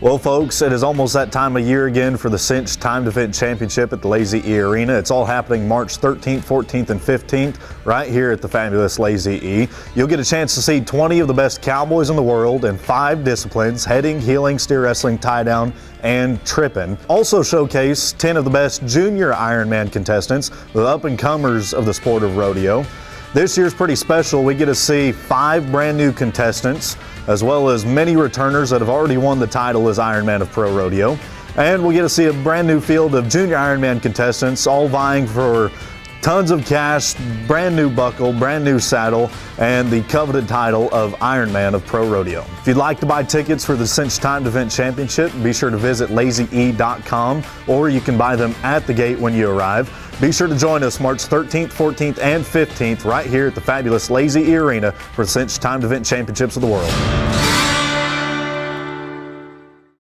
Well, folks, it is almost that time of year again for the Cinch Timed Event Championship at the Lazy E Arena. It's all happening March 13th, 14th, and 15th right here at the fabulous Lazy E. You'll get a chance to see 20 of the best cowboys in the world in 5 disciplines: heading, heeling, steer wrestling, tie down, and tripping. Also showcase 10 of the best junior Ironman contestants, the up-and-comers of the sport of rodeo. This year's pretty special. We get to see 5 brand new contestants, as well as many returners that have already won the title as Ironman of Pro Rodeo. And we get to see a brand new field of junior Ironman contestants, all vying for tons of cash, brand new buckle, brand new saddle, and the coveted title of Ironman of Pro Rodeo. If you'd like to buy tickets for the Cinch Timed Event Championship, be sure to visit lazye.com, or you can buy them at the gate when you arrive. Be sure to join us March 13th, 14th, and 15th right here at the fabulous Lazy E Arena for the Cinch Timed Event Championships of the World.